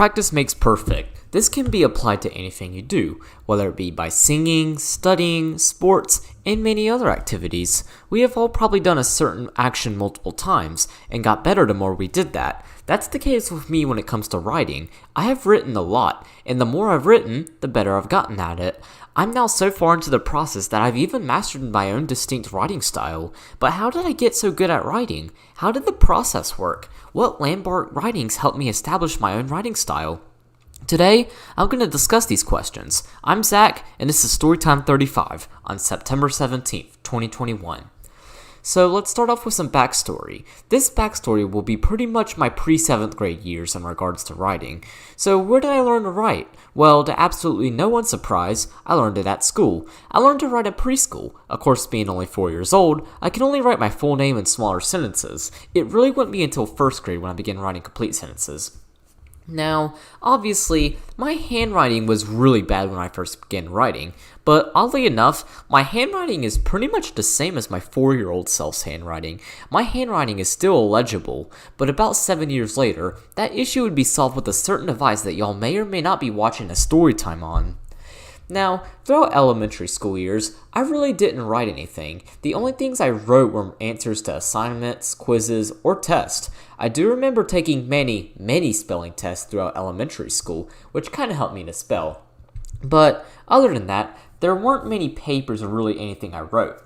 practice makes perfect. This can be applied to anything you do, whether it be by singing, studying, sports, and many other activities. We have all probably done a certain action multiple times and got better the more we did that. That's the case with me when it comes to writing. I have written a lot, and the more I've written, the better I've gotten at it. I'm now so far into the process that I've even mastered my own distinct writing style. But how did I get so good at writing? How did the process work? What landmark writings helped me establish my own writing style? Today, I'm going to discuss these questions. I'm Zach, and this is Storytime 35 on September 17th, 2021. So let's start off with some backstory. This backstory will be pretty much my pre-7th grade years in regards to writing. So where did I learn to write? Well, to absolutely no one's surprise, I learned it at school. I learned to write at preschool. Of course, being only 4 years old, I can only write my full name in smaller sentences. It really wouldn't be until 1st grade when I began writing complete sentences. Now, obviously, my handwriting was really bad when I first began writing, but oddly enough, my handwriting is pretty much the same as my 4-year-old self's handwriting. My handwriting is still illegible, but about 7 years later, that issue would be solved with a certain device that y'all may or may not be watching a story time on. Now, throughout elementary school years, I really didn't write anything. The only things I wrote were answers to assignments, quizzes, or tests. I do remember taking many spelling tests throughout elementary school, which kind of helped me to spell. But other than that, there weren't many papers or really anything I wrote.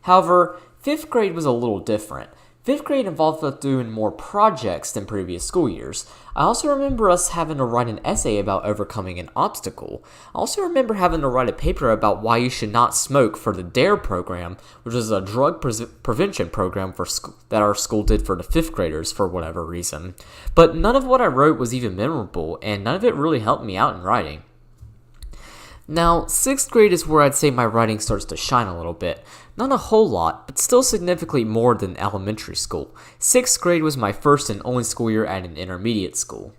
However, 5th grade was a little different. 5th grade involved us doing more projects than previous school years. I also remember us having to write an essay about overcoming an obstacle. I also remember having to write a paper about why you should not smoke for the DARE program, which is a drug prevention program that our school did for the 5th graders for whatever reason. But none of what I wrote was even memorable, and none of it really helped me out in writing. Now, 6th grade is where I'd say my writing starts to shine a little bit. Not a whole lot, but still significantly more than elementary school. 6th grade was my first and only school year at an intermediate school.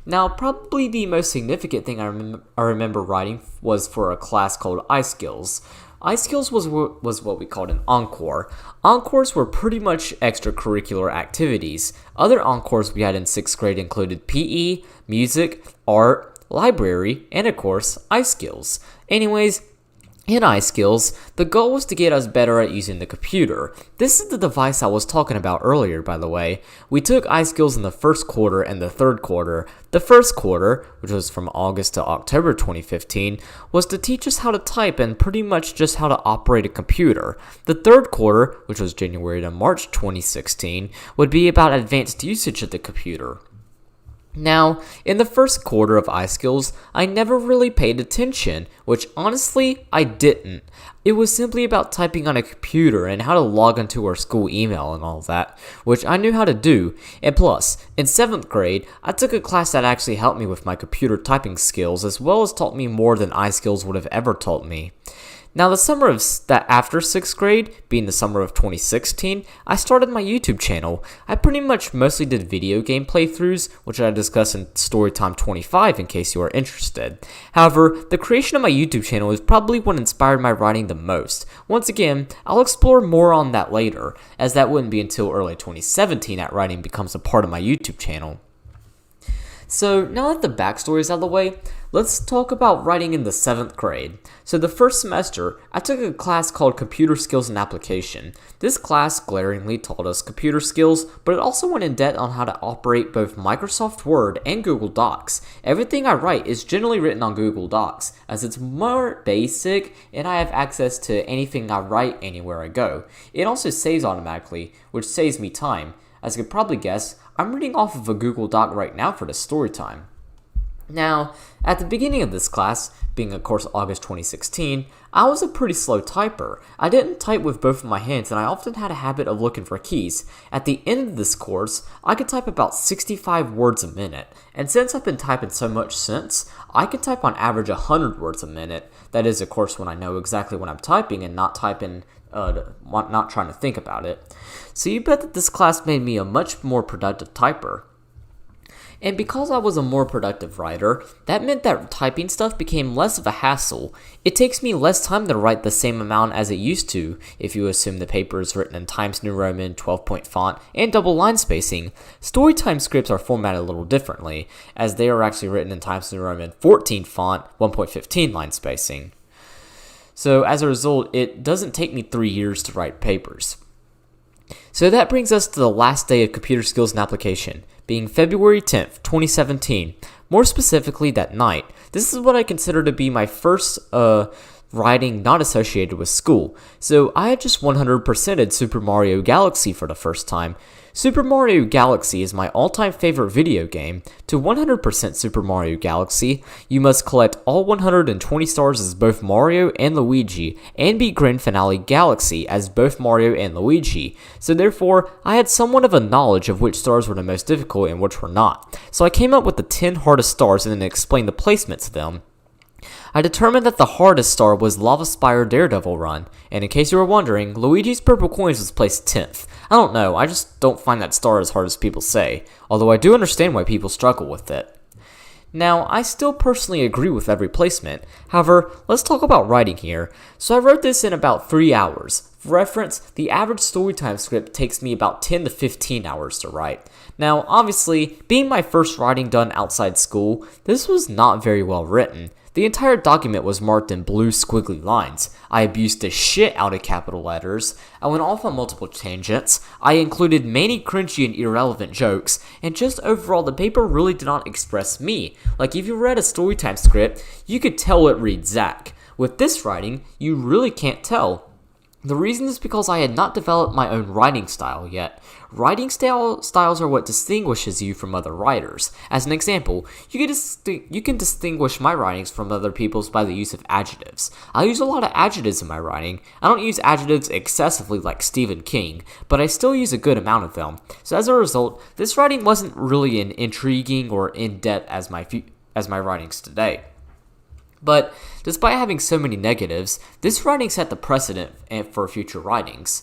Now, probably the most significant thing I remember writing was for a class called iSkills. iSkills was what we called an encore. Encores were pretty much extracurricular activities. Other encores we had in 6th grade included PE, music, art, library, and of course, iSkills. Anyways, in iSkills, the goal was to get us better at using the computer. This is the device I was talking about earlier, by the way. We took iSkills in the 1st quarter and the 3rd quarter. The 1st quarter, which was from August to October 2015, was to teach us how to type and pretty much just how to operate a computer. The 3rd quarter, which was January to March 2016, would be about advanced usage of the computer. Now, in the 1st quarter of iSkills, I never really paid attention, which honestly, I didn't. It was simply about typing on a computer and how to log into our school email and all that, which I knew how to do. And plus, in 7th grade, I took a class that actually helped me with my computer typing skills, as well as taught me more than iSkills would have ever taught me. Now, the summer of that after 6th grade, being the summer of 2016, I started my YouTube channel. I pretty much mostly did video game playthroughs, which I discuss in Storytime 25 in case you are interested. However, the creation of my YouTube channel is probably what inspired my writing the most. Once again, I'll explore more on that later, as that wouldn't be until early 2017 that writing becomes a part of my YouTube channel. So now that the backstory is out of the way, let's talk about writing in the 7th grade. So the first semester, I took a class called Computer Skills and Application. This class glaringly taught us computer skills, but it also went in depth on how to operate both Microsoft Word and Google Docs. Everything I write is generally written on Google Docs, as it's more basic and I have access to anything I write anywhere I go. It also saves automatically, which saves me time. As you could probably guess, I'm reading off of a Google Doc right now for the story time. Now, at the beginning of this class, being of course August 2016, I was a pretty slow typer. I didn't type with both of my hands and I often had a habit of looking for keys. At the end of this course, I could type about 65 words a minute. And since I've been typing so much since, I can type on average 100 words a minute. That is of course when I know exactly what I'm typing and not typing not trying to think about it. So you bet that this class made me a much more productive typer. And because I was a more productive writer, that meant that typing stuff became less of a hassle. It takes me less time to write the same amount as it used to, if you assume the paper is written in Times New Roman, 12-point font, and double line spacing. Storytime scripts are formatted a little differently, as they are actually written in Times New Roman 14 font, 1.15 line spacing. So as a result, it doesn't take me 3 years to write papers. So that brings us to the last day of computer skills and application, being February 10th, 2017. More specifically, that night. This is what I consider to be my first writing not associated with school. So I had just 100%ed Super Mario Galaxy for the first time. Super Mario Galaxy is my all-time favorite video game. To 100% Super Mario Galaxy, you must collect all 120 stars as both Mario and Luigi, and beat Grand Finale Galaxy as both Mario and Luigi. So therefore, I had somewhat of a knowledge of which stars were the most difficult and which were not. So I came up with the 10 hardest stars and then explained the placements of them. I determined that the hardest star was Lava Spire Daredevil Run, and in case you were wondering, Luigi's Purple Coins was placed 10th. I don't know, I just don't find that star as hard as people say, although I do understand why people struggle with it. Now, I still personally agree with every placement. However, let's talk about writing here. So I wrote this in about 3 hours. For reference, the average Storytime script takes me about 10 to 15 hours to write. Now, obviously, being my first writing done outside school, this was not very well written. The entire document was marked in blue squiggly lines. I abused the shit out of capital letters. I went off on multiple tangents. I included many cringy and irrelevant jokes. And just overall, the paper really did not express me. Like, if you read a Storytime script, you could tell it reads Zach. With this writing, you really can't tell. The reason is because I had not developed my own writing style yet. Writing styles are what distinguishes you from other writers. As an example, you can distinguish my writings from other people's by the use of adjectives. I use a lot of adjectives in my writing. I don't use adjectives excessively like Stephen King, but I still use a good amount of them. So as a result, this writing wasn't really as intriguing or in-depth as my writings today. But despite having so many negatives, this writing set the precedent for future writings.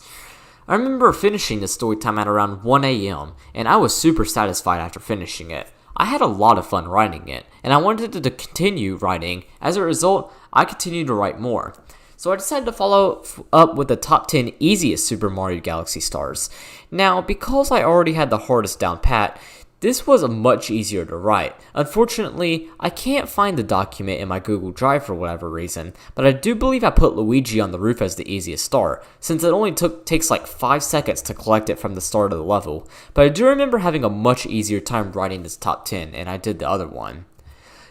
I remember finishing this Storytime at around 1 a.m., and I was super satisfied after finishing it. I had a lot of fun writing it, and I wanted to continue writing. As a result, I continued to write more. So I decided to follow up with the top 10 easiest Super Mario Galaxy stars. Now, because I already had the hardest down pat, this was much easier to write. Unfortunately, I can't find the document in my Google Drive for whatever reason, but I do believe I put Luigi on the roof as the easiest star, since it only takes like 5 seconds to collect it from the start of the level. But I do remember having a much easier time writing this top 10, and I did the other one.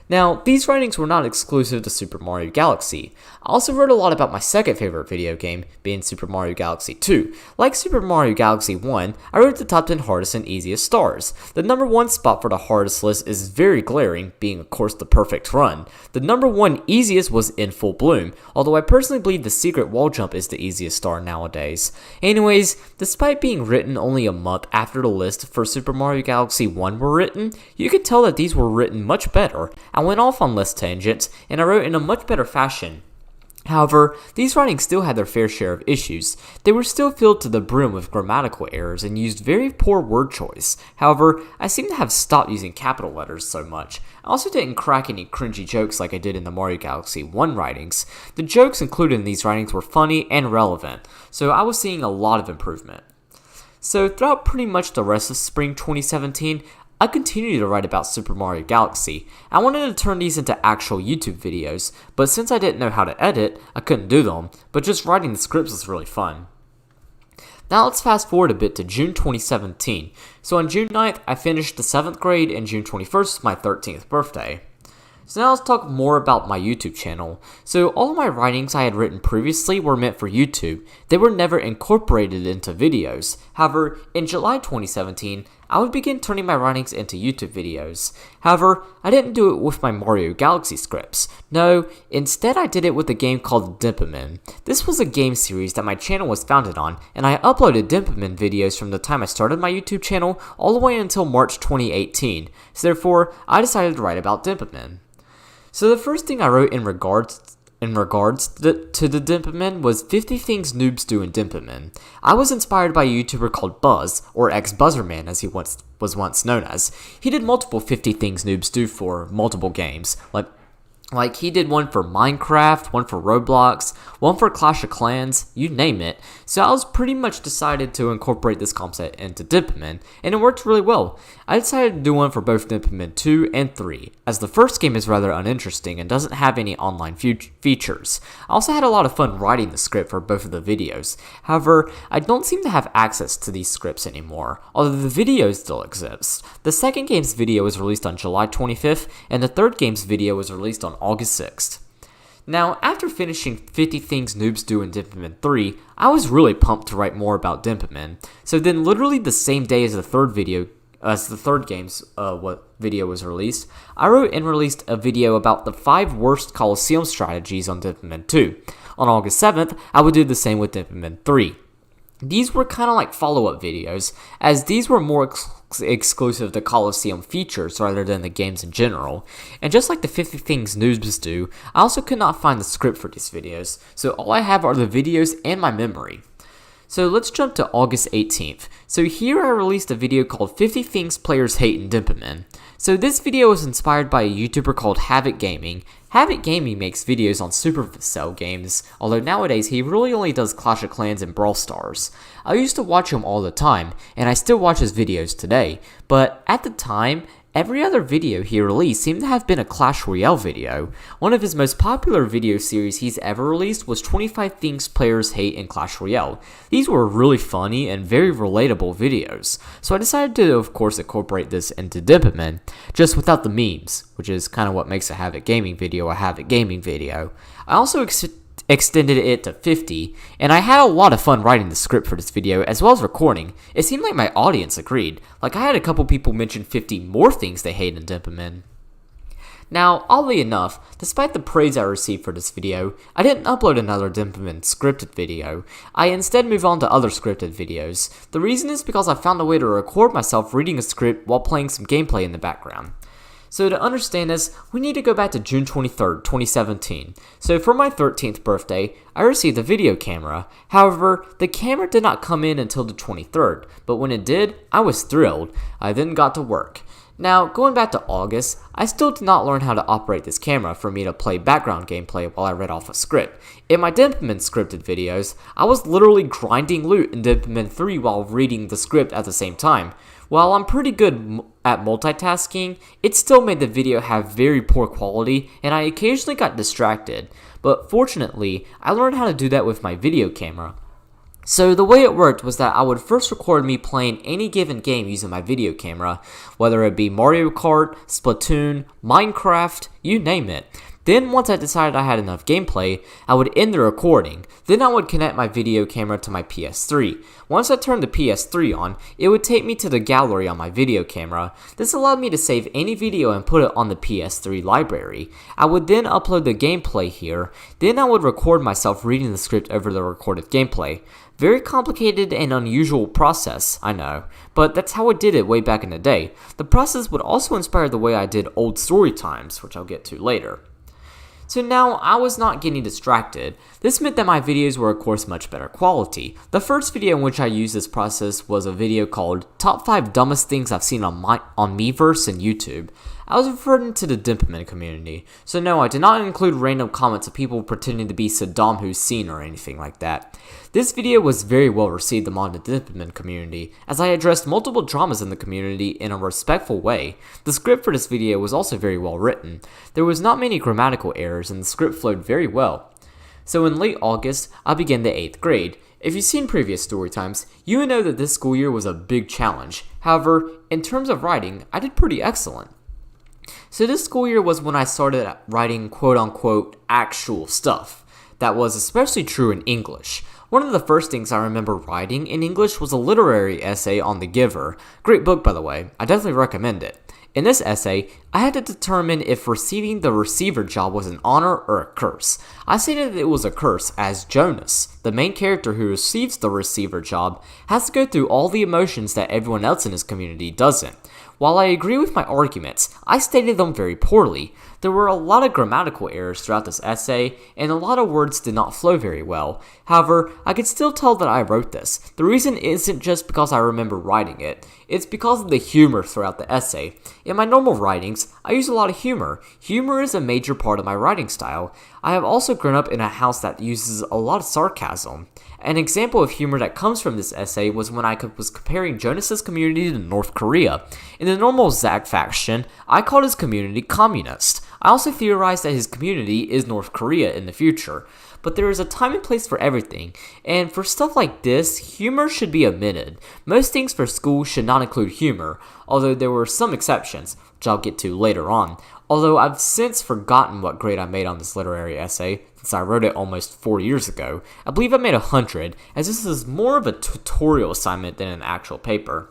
Now, these writings were not exclusive to Super Mario Galaxy. I also wrote a lot about my second favorite video game, being Super Mario Galaxy 2. Like Super Mario Galaxy 1, I wrote the top 10 hardest and easiest stars. The number 1 spot for the hardest list is very glaring, being of course the perfect run. The number 1 easiest was In Full Bloom, although I personally believe the secret wall jump is the easiest star nowadays. Anyways, despite being written only a month after the list for Super Mario Galaxy 1 were written, you could tell that these were written much better. I went off on list tangents, and I wrote in a much better fashion. However, these writings still had their fair share of issues. They were still filled to the brim with grammatical errors and used very poor word choice. However, I seem to have stopped using capital letters so much. I also didn't crack any cringy jokes like I did in the Mario Galaxy 1 writings. The jokes included in these writings were funny and relevant, so I was seeing a lot of improvement. So throughout pretty much the rest of spring 2017, I continued to write about Super Mario Galaxy. I wanted to turn these into actual YouTube videos, but since I didn't know how to edit, I couldn't do them, but just writing the scripts was really fun. Now let's fast forward a bit to June 2017. So on June 9th, I finished the 7th grade, and June 21st was my 13th birthday. So now let's talk more about my YouTube channel. So all of my writings I had written previously were meant for YouTube. They were never incorporated into videos. However, in July 2017, I would begin turning my writings into YouTube videos. However, I didn't do it with my Mario Galaxy scripts. No, instead I did it with a game called Dimperman. This was a game series that my channel was founded on, and I uploaded Dimperman videos from the time I started my YouTube channel all the way until March 2018. So therefore, I decided to write about Dimperman. So the first thing I wrote in regards in regards to the Dimperman was 50 Things Noobs Do in Dimperman. I was inspired by a YouTuber called Buzz, or ex-Buzzerman as he was once known as. He did multiple 50 Things Noobs Do for multiple games, like he did one for Minecraft, one for Roblox, one for Clash of Clans, you name it. So I was pretty much decided to incorporate this concept into Dimperman, and it worked really well. I decided to do one for both Dimperman 2 and 3, as the first game is rather uninteresting and doesn't have any online features. I also had a lot of fun writing the script for both of the videos. However, I don't seem to have access to these scripts anymore, although the videos still exist. The second game's video was released on July 25th, and the third game's video was released on August 6th. Now, after finishing 50 Things Noobs Do in Dimperman 3, I was really pumped to write more about Dimperman. So then literally the same day as the third game's video was released, I wrote and released a video about the 5 worst Coliseum strategies on Dimperman 2. On August 7th, I would do the same with Dimperman 3. These were kind of like follow-up videos, as these were more exclusive to Coliseum features rather than the games in general. And just like the 50 Things Noobs Do, I also could not find the script for these videos, so all I have are the videos and my memory. So let's jump to August 18th. So here I released a video called 50 Things Players Hate in Dimperman. So this video was inspired by a YouTuber called Havoc Gaming. Havoc Gaming makes videos on Supercell games, although nowadays he really only does Clash of Clans and Brawl Stars. I used to watch him all the time, and I still watch his videos today, but at the time, every other video he released seemed to have been a Clash Royale video. One of his most popular video series he's ever released was 25 Things Players Hate in Clash Royale. These were really funny and very relatable videos, so I decided to of course incorporate this into Dimperman, just without the memes, which is kind of what makes a Havoc Gaming video a Havoc Gaming video. I also extended it to 50, and I had a lot of fun writing the script for this video as well as recording. It seemed like my audience agreed. Like I had a couple people mention 50 more things they hate in Dimperman. Now, oddly enough, despite the praise I received for this video, I didn't upload another Dimperman scripted video. I instead moved on to other scripted videos. The reason is because I found a way to record myself reading a script while playing some gameplay in the background. So to understand this, we need to go back to June 23rd, 2017. So for my 13th birthday, I received a video camera. However, the camera did not come in until the 23rd, but when it did, I was thrilled. I then got to work. Now, going back to August, I still did not learn how to operate this camera for me to play background gameplay while I read off a script. In my Dimperman scripted videos, I was literally grinding loot in Dimperman 3 while reading the script at the same time. While I'm pretty good at multitasking, it still made the video have very poor quality and I occasionally got distracted. But fortunately, I learned how to do that with my video camera. So the way it worked was that I would first record me playing any given game using my video camera, whether it be Mario Kart, Splatoon, Minecraft, you name it. Then once I decided I had enough gameplay, I would end the recording. Then I would connect my video camera to my PS3. Once I turned the PS3 on, it would take me to the gallery on my video camera. This allowed me to save any video and put it on the PS3 library. I would then upload the gameplay here. Then I would record myself reading the script over the recorded gameplay. Very complicated and unusual process, I know, but that's how I did it way back in the day. The process would also inspire the way I did old story times, which I'll get to later. So now, I was not getting distracted. This meant that my videos were of course much better quality. The first video in which I used this process was a video called Top 5 Dumbest Things I've Seen on Miiverse and YouTube. I was referring to the Dimperman community, so no, I did not include random comments of people pretending to be Saddam Hussein or anything like that. This video was very well received among the Dimperman community, as I addressed multiple dramas in the community in a respectful way. The script for this video was also very well written. There was not many grammatical errors and the script flowed very well. So in late August, I began the 8th grade. If you've seen previous story times, you would know that this school year was a big challenge. However, in terms of writing, I did pretty excellent. So this school year was when I started writing quote-unquote actual stuff. That was especially true in English. One of the first things I remember writing in English was a literary essay on The Giver. Great book, by the way. I definitely recommend it. In this essay, I had to determine if receiving the receiver job was an honor or a curse. I stated that it was a curse, as Jonas, the main character who receives the receiver job, has to go through all the emotions that everyone else in his community doesn't. While I agree with my arguments, I stated them very poorly. There were a lot of grammatical errors throughout this essay, and a lot of words did not flow very well. However, I could still tell that I wrote this. The reason isn't just because I remember writing it, it's because of the humor throughout the essay. In my normal writings, I use a lot of humor. Humor is a major part of my writing style. I have also grown up in a house that uses a lot of sarcasm. An example of humor that comes from this essay was when I was comparing Jonas's community to North Korea. In the normal Zag faction, I called his community communist. I also theorized that his community is North Korea in the future. But there is a time and place for everything, and for stuff like this, humor should be omitted. Most things for school should not include humor, although there were some exceptions, which I'll get to later on. Although I've since forgotten what grade I made on this literary essay, since I wrote it almost 4 years ago. I believe I made 100, as this is more of a tutorial assignment than an actual paper.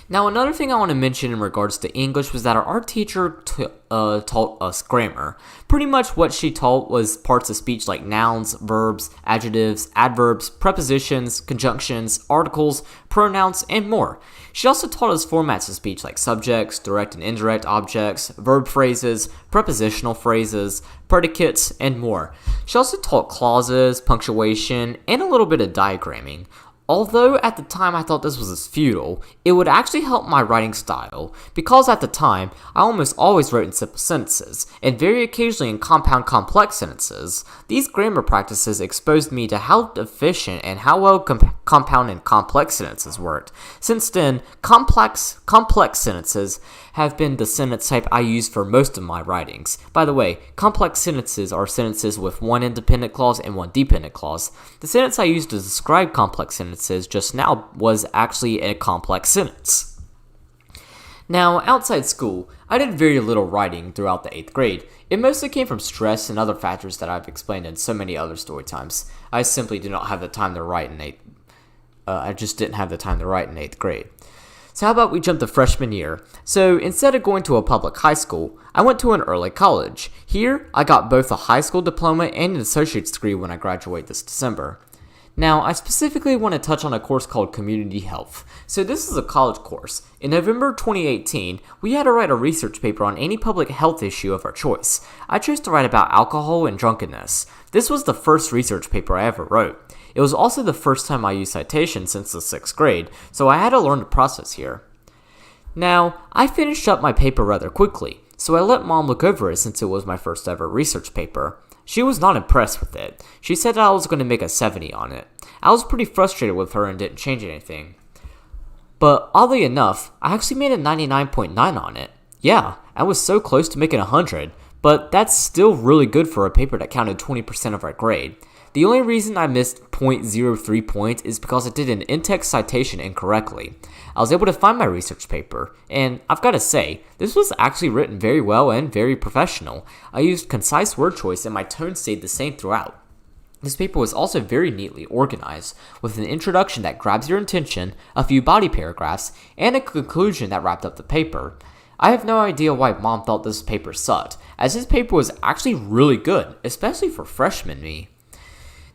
Now, another thing I want to mention in regards to English was that our art teacher taught us grammar. Pretty much what she taught was parts of speech like nouns, verbs, adjectives, adverbs, prepositions, conjunctions, articles, pronouns, and more. She also taught us formats of speech like subjects, direct and indirect objects, verb phrases, prepositional phrases, predicates, and more. She also taught clauses, punctuation, and a little bit of diagramming. Although at the time I thought this was futile, it would actually help my writing style, because at the time, I almost always wrote in simple sentences, and very occasionally in compound complex sentences. These grammar practices exposed me to how efficient and how well compound and complex sentences worked. Since then, complex sentences have been the sentence type I use for most of my writings. By the way, complex sentences are sentences with one independent clause and one dependent clause. The sentence I used to describe complex sentences just now was actually a complex sentence. Now, outside school, I did very little writing throughout the 8th grade. It mostly came from stress and other factors that I've explained in so many other story times. I simply did not have the time to write in 8th. I just didn't have the time to write in 8th grade. So how about we jump to freshman year? So instead of going to a public high school, I went to an early college. Here, I got both a high school diploma and an associate's degree when I graduate this December. Now, I specifically want to touch on a course called Community Health. So this is a college course. In November 2018, we had to write a research paper on any public health issue of our choice. I chose to write about alcohol and drunkenness. This was the first research paper I ever wrote. It was also the first time I used citations since the 6th grade, so I had to learn the process here. Now, I finished up my paper rather quickly, so I let Mom look over it since it was my first ever research paper. She was not impressed with it. She said that I was going to make a 70 on it. I was pretty frustrated with her and didn't change anything. But oddly enough, I actually made a 99.9 on it. Yeah, I was so close to making 100, but that's still really good for a paper that counted 20% of our grade. The only reason I missed 0.03 points is because I did an in-text citation incorrectly. I was able to find my research paper, and I've got to say, this was actually written very well and very professional. I used concise word choice and my tone stayed the same throughout. This paper was also very neatly organized, with an introduction that grabs your attention, a few body paragraphs, and a conclusion that wrapped up the paper. I have no idea why Mom thought this paper sucked, as this paper was actually really good, especially for freshman me.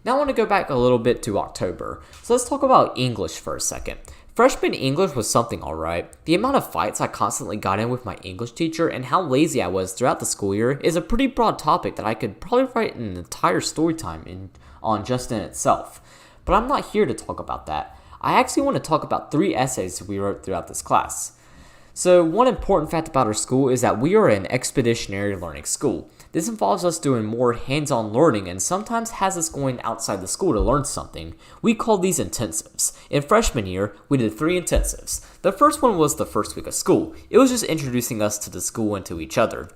Now I want to go back a little bit to October, so let's talk about English for a second. Freshman English was something alright. The amount of fights I constantly got in with my English teacher and how lazy I was throughout the school year is a pretty broad topic that I could probably write an entire story time on just in itself. But I'm not here to talk about that. I actually want to talk about 3 essays we wrote throughout this class. So one important fact about our school is that we are an expeditionary learning school. This involves us doing more hands-on learning and sometimes has us going outside the school to learn something. We call these intensives. In freshman year, we did 3 intensives. The first one was the first week of school. It was just introducing us to the school and to each other.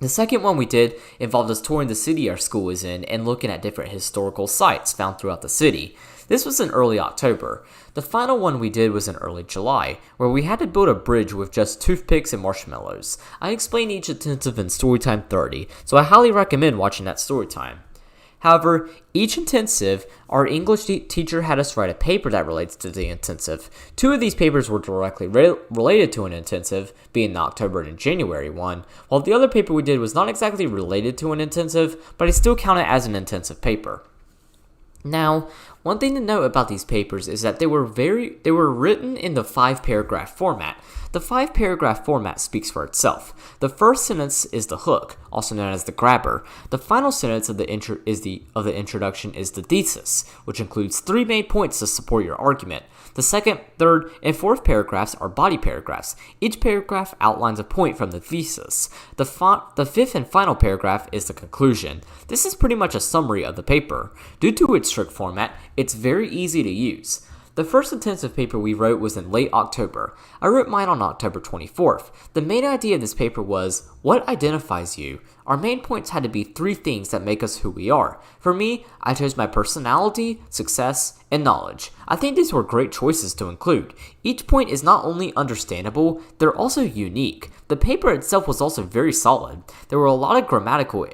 The second one we did involved us touring the city our school is in and looking at different historical sites found throughout the city. This was in early October. The final one we did was in early July, where we had to build a bridge with just toothpicks and marshmallows. I explained each intensive in Storytime 30, so I highly recommend watching that Storytime. However, each intensive, our English teacher had us write a paper that relates to the intensive. 2 of these papers were directly related to an intensive, being the October and January one, while the other paper we did was not exactly related to an intensive, but it still counted as an intensive paper. Now, one thing to note about these papers is that they were written in the 5-paragraph format. The 5-paragraph format speaks for itself. The first sentence is the hook, also known as the grabber. The final sentence of the introduction is the thesis, which includes 3 main points to support your argument. The second, third, and fourth paragraphs are body paragraphs. Each paragraph outlines a point from the thesis. The fifth and final paragraph is the conclusion. This is pretty much a summary of the paper. Due to its strict format, it's very easy to use. The first intensive paper we wrote was in late October. I wrote mine on October 24th. The main idea of this paper was, what identifies you? Our main points had to be 3 things that make us who we are. For me, I chose my personality, success, and knowledge. I think these were great choices to include. Each point is not only understandable, they're also unique. The paper itself was also very solid. There were a lot of grammatical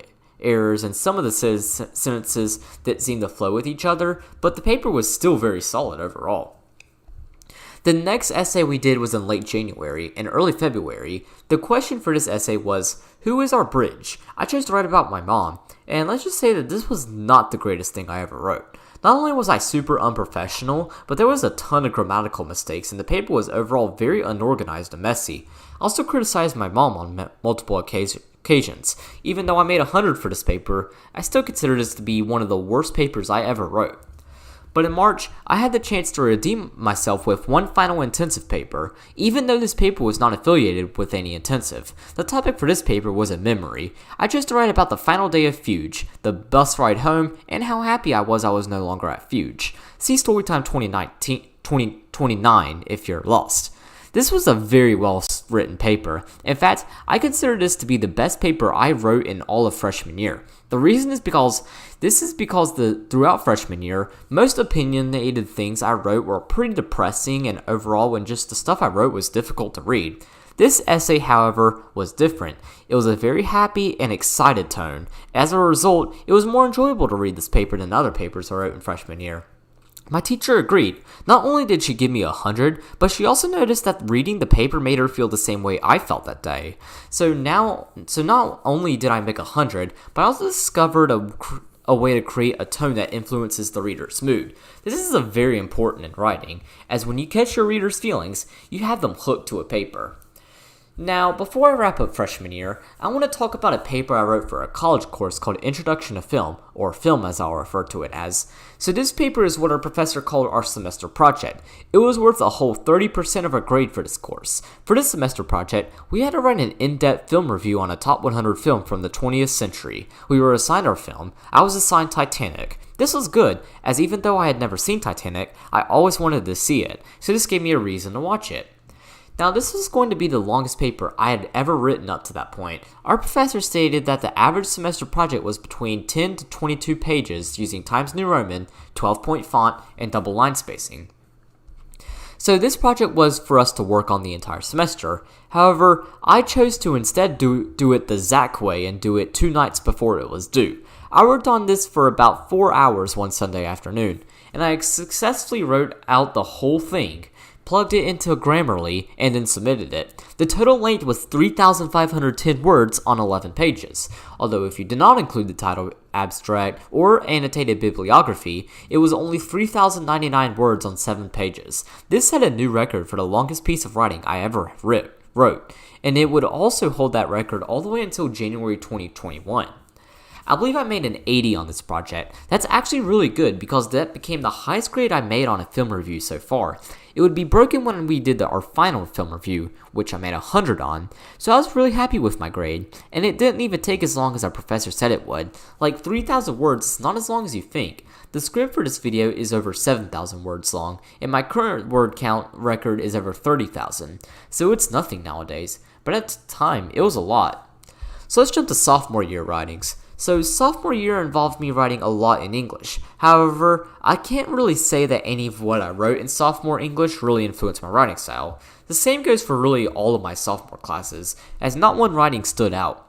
errors and some of the sentences that seemed to flow with each other, but the paper was still very solid overall. The next essay we did was in late January and early February. The question for this essay was, who is our bridge? I chose to write about my mom, and let's just say that this was not the greatest thing I ever wrote. Not only was I super unprofessional, but there was a ton of grammatical mistakes, and the paper was overall very unorganized and messy. I also criticized my mom on multiple occasions. Even though I made 100 for this paper, I still consider this to be one of the worst papers I ever wrote. But in March, I had the chance to redeem myself with one final intensive paper, even though this paper was not affiliated with any intensive. The topic for this paper was a memory. I chose to write about the final day of Fuge, the bus ride home, and how happy I was no longer at Fuge. See Storytime 2029 if you're lost. This was a very well written paper. In fact, I consider this to be the best paper I wrote in all of freshman year. The reason is because throughout freshman year, most opinionated things I wrote were pretty depressing and overall when just the stuff I wrote was difficult to read. This essay, however, was different. It was a very happy and excited tone. As a result, it was more enjoyable to read this paper than other papers I wrote in freshman year. My teacher agreed. Not only did she give me 100, but she also noticed that reading the paper made her feel the same way I felt that day. So not only did I make 100, but I also discovered a way to create a tone that influences the reader's mood. This is very important in writing, as when you catch your reader's feelings, you have them hooked to a paper. Now, before I wrap up freshman year, I want to talk about a paper I wrote for a college course called Introduction to Film, or Film as I'll refer to it as. So this paper is what our professor called our semester project. It was worth a whole 30% of our grade for this course. For this semester project, we had to write an in-depth film review on a top 100 film from the 20th century. We were assigned our film. I was assigned Titanic. This was good, as even though I had never seen Titanic, I always wanted to see it, so this gave me a reason to watch it. Now, this was going to be the longest paper I had ever written up to that point. Our professor stated that the average semester project was between 10 to 22 pages using Times New Roman, 12-point font, and double line spacing. So this project was for us to work on the entire semester. However, I chose to instead do it the Zach way and do it 2 nights before it was due. I worked on this for about 4 hours one Sunday afternoon, and I successfully wrote out the whole thing, plugged it into Grammarly, and then submitted it. The total length was 3,510 words on 11 pages, although if you did not include the title, abstract, or annotated bibliography, it was only 3,099 words on 7 pages. This set a new record for the longest piece of writing I ever wrote, and it would also hold that record all the way until January 2021. I believe I made an 80 on this project. That's actually really good because that became the highest grade I made on a film review so far. It would be broken when we did our final film review, which I made 100 on, so I was really happy with my grade, and it didn't even take as long as our professor said it would. Like 3,000 words is not as long as you think. The script for this video is over 7,000 words long, and my current word count record is over 30,000, so it's nothing nowadays, but at the time, it was a lot. So let's jump to sophomore year writings. So sophomore year involved me writing a lot in English. However, I can't really say that any of what I wrote in sophomore English really influenced my writing style. The same goes for really all of my sophomore classes, as not one writing stood out.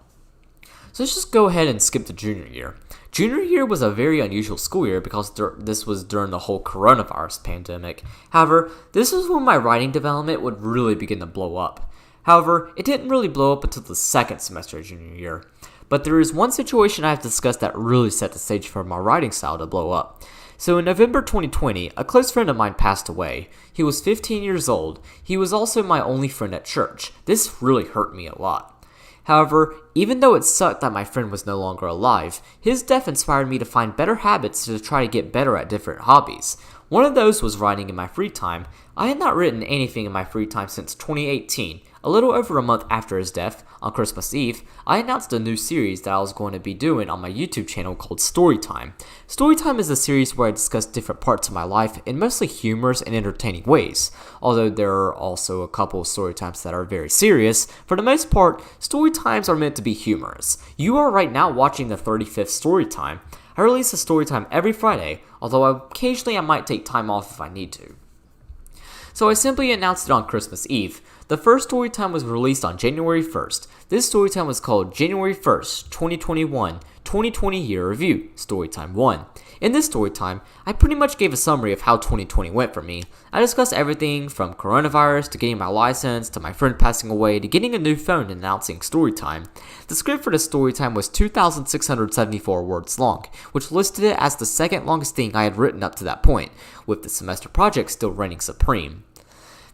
So let's just go ahead and skip to junior year. Junior year was a very unusual school year because this was during the whole coronavirus pandemic. However, this was when my writing development would really begin to blow up. However, it didn't really blow up until the second semester of junior year. But there is one situation I have discussed that really set the stage for my writing style to blow up. So in November 2020, a close friend of mine passed away. He was 15 years old. He was also my only friend at church. This really hurt me a lot. However, even though it sucked that my friend was no longer alive, his death inspired me to find better habits to try to get better at different hobbies. One of those was writing in my free time. I had not written anything in my free time since 2018. A little over a month after his death, on Christmas Eve, I announced a new series that I was going to be doing on my YouTube channel called Storytime. Storytime is a series where I discuss different parts of my life in mostly humorous and entertaining ways. Although there are also a couple of storytimes that are very serious, for the most part, storytimes are meant to be humorous. You are right now watching the 35th Storytime. I release a Storytime every Friday, although occasionally I might take time off if I need to. So I simply announced it on Christmas Eve. The first Storytime was released on January 1st. This Storytime was called January 1st, 2021, 2020 Year Review, Storytime 1. In this Storytime, I pretty much gave a summary of how 2020 went for me. I discussed everything from coronavirus to getting my license to my friend passing away to getting a new phone and announcing Storytime. The script for this Storytime was 2,674 words long, which listed it as the second longest thing I had written up to that point, with the semester project still reigning supreme.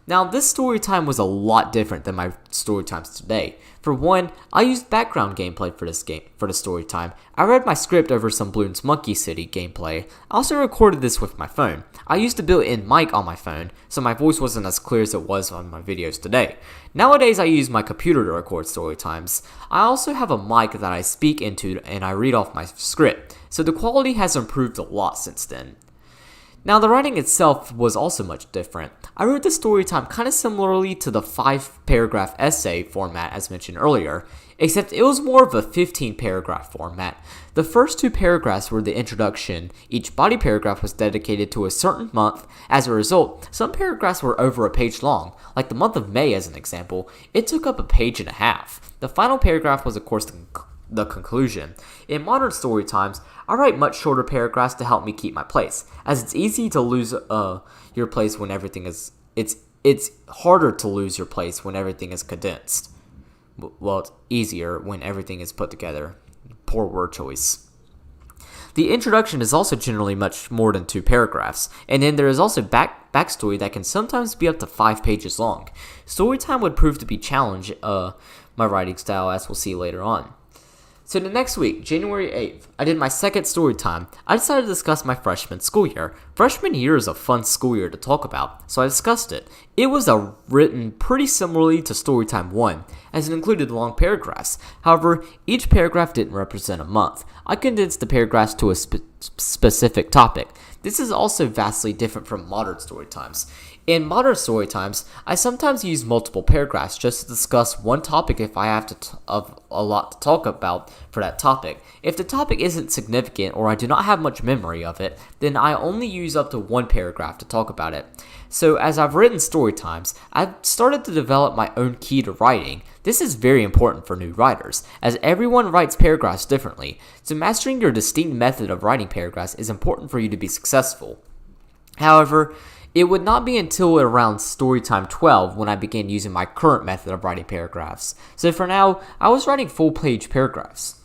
Now, this Storytime was a lot different than my Storytimes today. For one, I used background gameplay for the Storytime. I read my script over some Bloons Monkey City gameplay. I also recorded this with my phone. I used a built-in mic on my phone, so my voice wasn't as clear as it was on my videos today. Nowadays, I use my computer to record Storytimes. I also have a mic that I speak into and I read off my script, so the quality has improved a lot since then. Now, the writing itself was also much different. I wrote the Storytime kind of similarly to the 5-paragraph essay format as mentioned earlier, except it was more of a 15-paragraph format. The first 2 paragraphs were the introduction. Each body paragraph was dedicated to a certain month. As a result, some paragraphs were over a page long, like the month of May as an example. It took up a page and a half. The final paragraph was, of course, the conclusion. In modern Storytimes, I write much shorter paragraphs to help me keep my place, as it's easy to lose your place when everything is. It's harder to lose your place when everything is condensed. Well, it's easier when everything is put together. Poor word choice. The introduction is also generally much more than 2 paragraphs, and then there is also backstory that can sometimes be up to 5 pages long. Storytime would prove to be challenge my writing style, as we'll see later on. So the next week, January 8th, I did my second Storytime. I decided to discuss my freshman school year. Freshman year is a fun school year to talk about, so I discussed it. It was written pretty similarly to Storytime 1, as it included long paragraphs. However, each paragraph didn't represent a month. I condensed the paragraphs to a specific topic. This is also vastly different from modern Storytimes. In modern Storytimes, I sometimes use multiple paragraphs just to discuss one topic if I have a lot to talk about for that topic. If the topic isn't significant or I do not have much memory of it, then I only use up to 1 paragraph to talk about it. So as I've written Storytimes, I've started to develop my own key to writing. This is very important for new writers, as everyone writes paragraphs differently, so mastering your distinct method of writing paragraphs is important for you to be successful. However, it would not be until around Storytime 12 when I began using my current method of writing paragraphs. So for now, I was writing full-page paragraphs.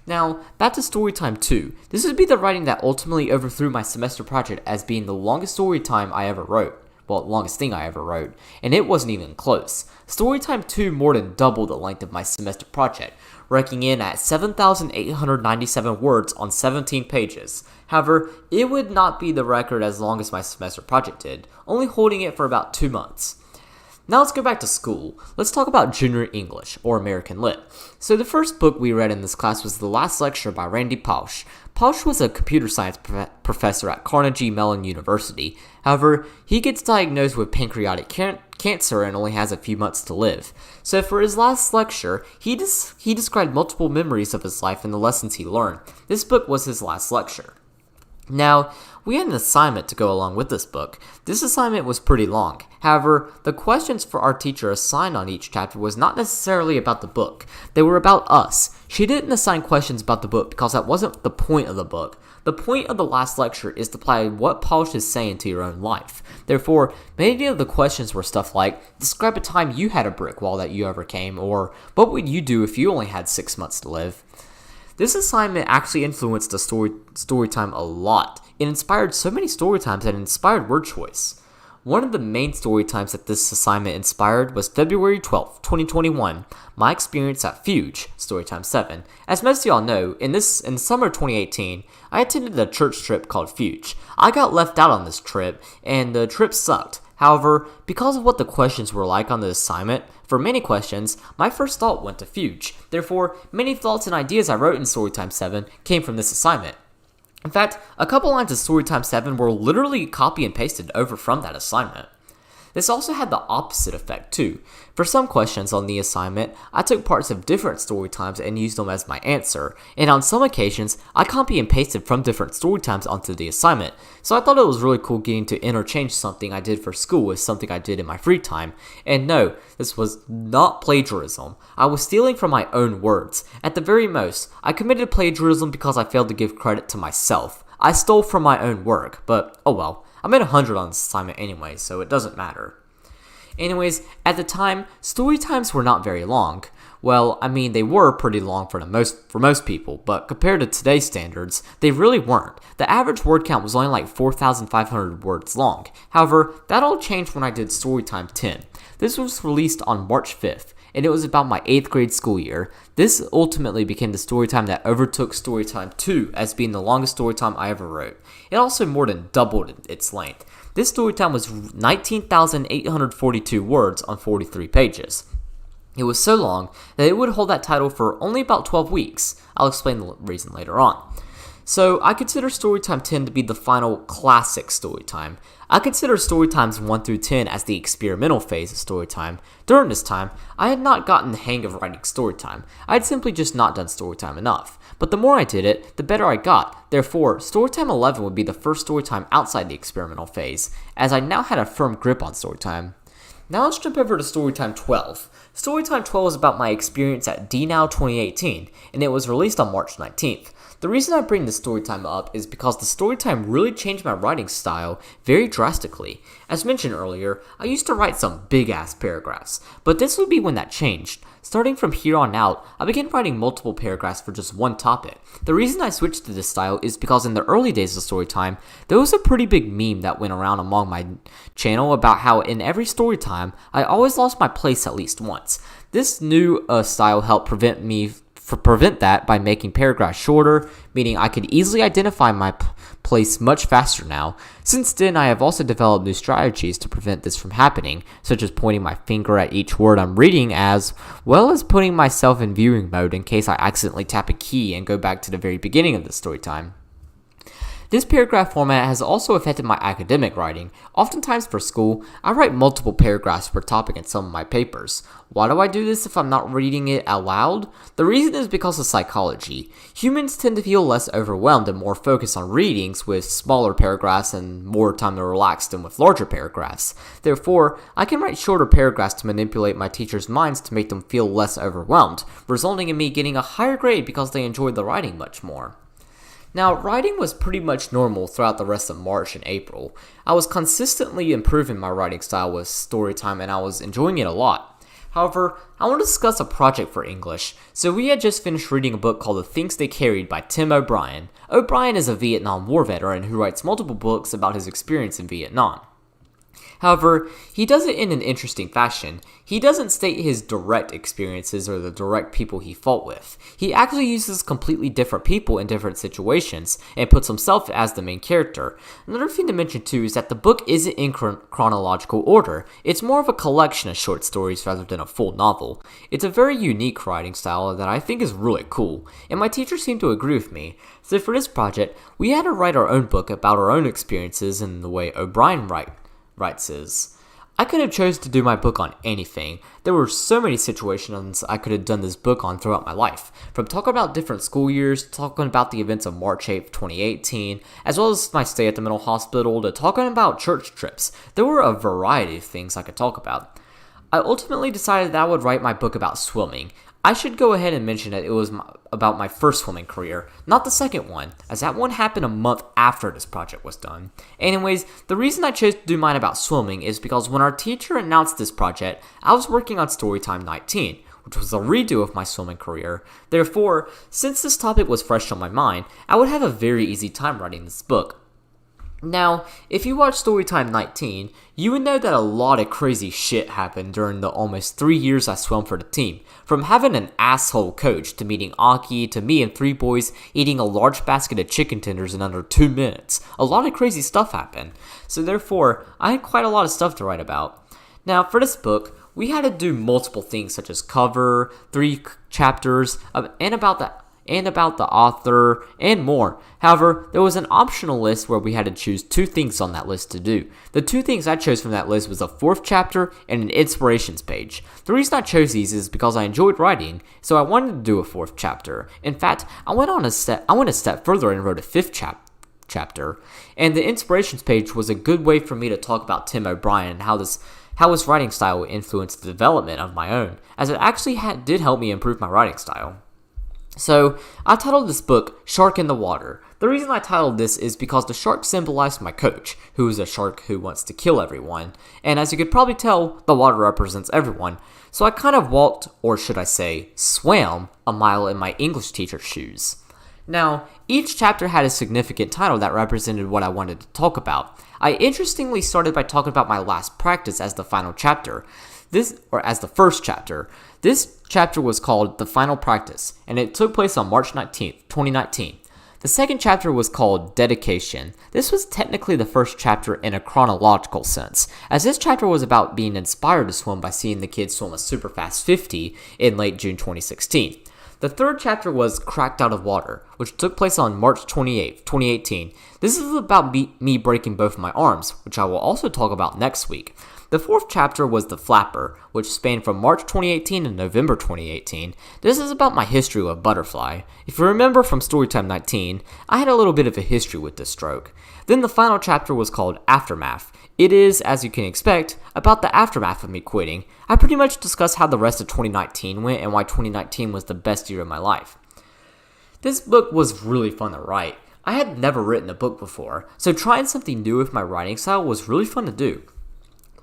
Now, back to Storytime 2. This would be the writing that ultimately overthrew my semester project as being the longest Storytime I ever wrote. Well, longest thing I ever wrote, and it wasn't even close. Storytime 2 more than doubled the length of my semester project, ranking in at 7,897 words on 17 pages. However, it would not be the record as long as my semester project did, only holding it for about 2 months. Now let's go back to school. Let's talk about Junior English, or American Lit. So the first book we read in this class was The Last Lecture by Randy Posh. Posh was a computer science professor at Carnegie Mellon University. However, he gets diagnosed with pancreatic cancer and only has a few months to live. So for his last lecture, he described multiple memories of his life and the lessons he learned. This book was his last lecture. Now, we had an assignment to go along with this book. This assignment was pretty long. However, the questions for our teacher assigned on each chapter was not necessarily about the book. They were about us. She didn't assign questions about the book because that wasn't the point of the book. The point of the last lecture is to apply what Posh is saying to your own life. Therefore, many of the questions were stuff like, describe a time you had a brick wall that you overcame, or what would you do if you only had 6 months to live? This assignment actually influenced the Storytime a lot. It inspired so many Storytimes that it inspired word choice. One of the main Storytimes that this assignment inspired was February 12th, 2021, my experience at Fuge, Storytime 7. As most of y'all know, in summer 2018, I attended a church trip called Fuge. I got left out on this trip, and the trip sucked. However, because of what the questions were like on the assignment, for many questions, my first thought went to Fuge. Therefore, many thoughts and ideas I wrote in Storytime 7 came from this assignment. In fact, a couple lines of Storytime 7 were literally copy and pasted over from that assignment. This also had the opposite effect too. For some questions on the assignment, I took parts of different Storytimes and used them as my answer, and on some occasions, I copy and pasted from different Storytimes onto the assignment, so I thought it was really cool getting to interchange something I did for school with something I did in my free time. And no, this was not plagiarism. I was stealing from my own words. At the very most, I committed plagiarism because I failed to give credit to myself. I stole from my own work, but oh well. I made 100 on this assignment anyway, so it doesn't matter. Anyways, at the time, story times were not very long. Well, I mean, they were pretty long for most people, but compared to today's standards, they really weren't. The average word count was only like 4,500 words long. However, that all changed when I did Storytime 10. This was released on March 5th, and it was about my 8th grade school year. This ultimately became the Storytime that overtook Storytime 2 as being the longest Storytime I ever wrote. It also more than doubled its length. This Storytime was 19,842 words on 43 pages. It was so long that it would hold that title for only about 12 weeks. I'll explain the reason later on. So, I consider Storytime 10 to be the final classic Storytime. I consider Storytimes 1 through 10 as the experimental phase of Storytime. During this time, I had not gotten the hang of writing Storytime. I had simply just not done Storytime enough. But the more I did it, the better I got. Therefore, Storytime 11 would be the first Storytime outside the experimental phase, as I now had a firm grip on Storytime. Now let's jump over to Storytime 12. Storytime 12 is about my experience at DNOW 2018, and it was released on March 19th. The reason I bring this Storytime up is because the Storytime really changed my writing style very drastically. As mentioned earlier, I used to write some big-ass paragraphs, but this would be when that changed. Starting from here on out, I began writing multiple paragraphs for just one topic. The reason I switched to this style is because in the early days of Storytime, there was a pretty big meme that went around among my channel about how in every Storytime, I always lost my place at least once. This new style helped prevent that by making paragraphs shorter, meaning I could easily identify my place much faster now. Since then, I have also developed new strategies to prevent this from happening, such as pointing my finger at each word I'm reading as well as putting myself in viewing mode in case I accidentally tap a key and go back to the very beginning of the story time. This paragraph format has also affected my academic writing. Oftentimes for school, I write multiple paragraphs per topic in some of my papers. Why do I do this if I'm not reading it out loud? The reason is because of psychology. Humans tend to feel less overwhelmed and more focused on readings with smaller paragraphs and more time to relax than with larger paragraphs. Therefore, I can write shorter paragraphs to manipulate my teachers' minds to make them feel less overwhelmed, resulting in me getting a higher grade because they enjoyed the writing much more. Now, writing was pretty much normal throughout the rest of March and April. I was consistently improving my writing style with Storytime and I was enjoying it a lot. However, I want to discuss a project for English. So we had just finished reading a book called The Things They Carried by Tim O'Brien. O'Brien is a Vietnam War veteran who writes multiple books about his experience in Vietnam. However, he does it in an interesting fashion. He doesn't state his direct experiences or the direct people he fought with. He actually uses completely different people in different situations and puts himself as the main character. Another thing to mention too is that the book isn't in chronological order. It's more of a collection of short stories rather than a full novel. It's a very unique writing style that I think is really cool, and my teachers seem to agree with me. So for this project, we had to write our own book about our own experiences in the way O'Brien writes is. I could have chose to do my book on anything. There were so many situations I could have done this book on throughout my life. From talking about different school years, talking about the events of March 8th, 2018, as well as my stay at the mental hospital, to talking about church trips. There were a variety of things I could talk about. I ultimately decided that I would write my book about swimming. I should go ahead and mention that it was about my first swimming career, not the second one, as that one happened a month after this project was done. Anyways, the reason I chose to do mine about swimming is because when our teacher announced this project, I was working on Storytime 19, which was a redo of my swimming career. Therefore, since this topic was fresh on my mind, I would have a very easy time writing this book. Now, if you watch Storytime 19, you would know that a lot of crazy shit happened during the almost 3 years I swam for the team. From having an asshole coach, to meeting Aki, to me and 3 boys eating a large basket of chicken tenders in under 2 minutes. A lot of crazy stuff happened. So therefore, I had quite a lot of stuff to write about. Now, for this book, we had to do multiple things such as cover, 3 chapters, and about the author, and more. However, there was an optional list where we had to choose 2 things on that list to do. The 2 things I chose from that list was a 4th chapter and an inspirations page. The reason I chose these is because I enjoyed writing, so I wanted to do a 4th chapter. In fact, I went a step further and wrote a 5th chapter. And the inspirations page was a good way for me to talk about Tim O'Brien and how his writing style influenced the development of my own, as it actually did help me improve my writing style. So, I titled this book, Shark in the Water. The reason I titled this is because the shark symbolized my coach, who is a shark who wants to kill everyone. And as you could probably tell, the water represents everyone. So I kind of walked, or should I say, swam, a mile in my English teacher's shoes. Now, each chapter had a significant title that represented what I wanted to talk about. I interestingly started by talking about my last practice as the final chapter. As the first chapter. This chapter was called The Final Practice, and it took place on March 19th, 2019. The second chapter was called Dedication. This was technically the first chapter in a chronological sense, as this chapter was about being inspired to swim by seeing the kids swim a super fast 50 in late June 2016. The third chapter was Cracked Out of Water, which took place on March 28th, 2018. This is about me breaking both my arms, which I will also talk about next week. The fourth chapter was The Flapper, which spanned from March 2018 to November 2018. This is about my history with butterfly. If you remember from Storytime 19, I had a little bit of a history with this stroke. Then the final chapter was called Aftermath. It is, as you can expect, about the aftermath of me quitting. I pretty much discussed how the rest of 2019 went and why 2019 was the best year of my life. This book was really fun to write. I had never written a book before, so trying something new with my writing style was really fun to do.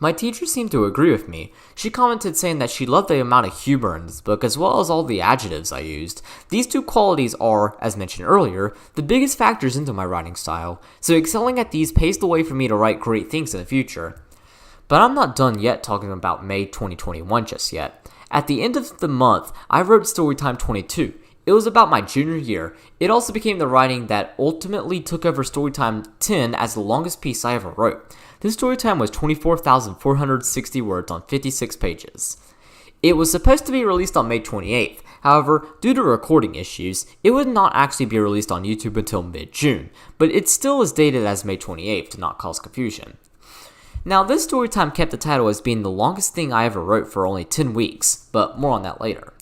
My teacher seemed to agree with me. She commented saying that she loved the amount of humor in this book as well as all the adjectives I used. These two qualities are, as mentioned earlier, the biggest factors into my writing style, so excelling at these paves the way for me to write great things in the future. But I'm not done yet talking about May 2021 just yet. At the end of the month, I wrote Storytime 22. It was about my junior year. It also became the writing that ultimately took over Storytime 10 as the longest piece I ever wrote. This storytime was 24,460 words on 56 pages. It was supposed to be released on May 28th. However, due to recording issues, it would not actually be released on YouTube until mid-June, but it still is dated as May 28th to not cause confusion. Now, this storytime kept the title as being the longest thing I ever wrote for only 10 weeks, but more on that later.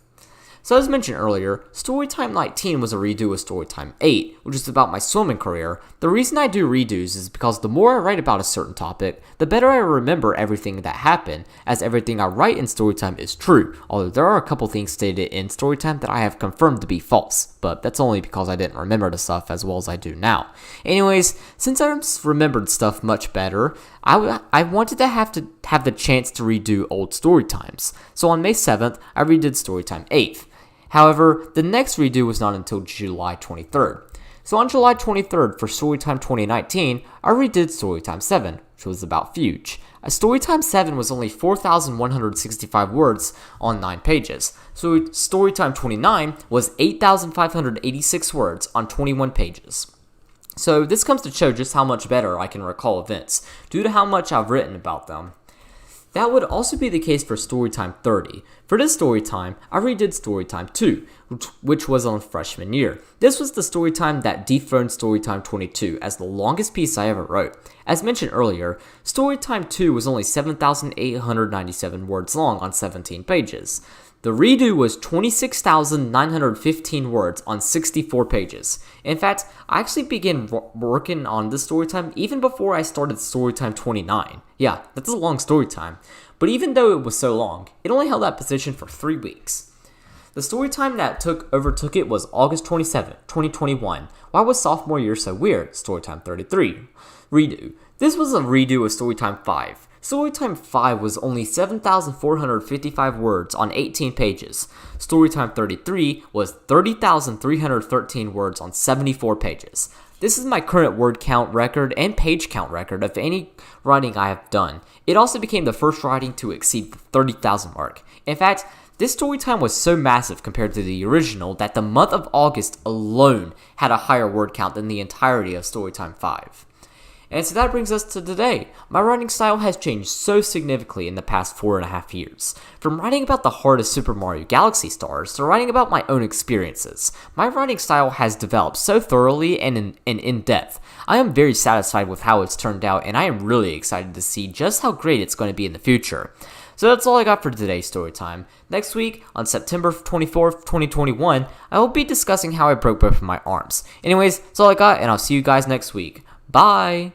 So as mentioned earlier, Storytime 19 was a redo of Storytime 8, which is about my swimming career. The reason I do redos is because the more I write about a certain topic, the better I remember everything that happened, as everything I write in Storytime is true, although there are a couple things stated in Storytime that I have confirmed to be false, but that's only because I didn't remember the stuff as well as I do now. Anyways, since I remembered stuff much better, I wanted to have the chance to redo old Storytimes. So on May 7th, I redid Storytime 8. However, the next redo was not until July 23rd. So on July 23rd for Storytime 2019, I redid Storytime 7, which was about Fuge. Storytime 7 was only 4,165 words on 9 pages. So Storytime 29 was 8,586 words on 21 pages. So this comes to show just how much better I can recall events, due to how much I've written about them. That would also be the case for Storytime 30. For this Storytime, I redid Storytime 2, which was on freshman year. This was the Storytime that dethroned Storytime 22 as the longest piece I ever wrote. As mentioned earlier, Storytime 2 was only 7,897 words long on 17 pages. The redo was 26,915 words on 64 pages. In fact, I actually began working on this storytime even before I started Storytime 29. Yeah, that's a long storytime. But even though it was so long, it only held that position for 3 weeks. The storytime that overtook it was August 27, 2021. Why was sophomore year so weird? Storytime 33. Redo. This was a redo of Storytime 5. Storytime 5 was only 7,455 words on 18 pages. Storytime 33 was 30,313 words on 74 pages. This is my current word count record and page count record of any writing I have done. It also became the first writing to exceed the 30,000 mark. In fact, this story time was so massive compared to the original that the month of August alone had a higher word count than the entirety of Storytime 5. And so that brings us to today. My writing style has changed so significantly in the past 4.5 years. From writing about the heart of Super Mario Galaxy stars to writing about my own experiences, my writing style has developed so thoroughly and in depth. I am very satisfied with how it's turned out, and I am really excited to see just how great it's going to be in the future. So that's all I got for today's story time. Next week, on September 24th, 2021, I will be discussing how I broke both of my arms. Anyways, that's all I got, and I'll see you guys next week. Bye!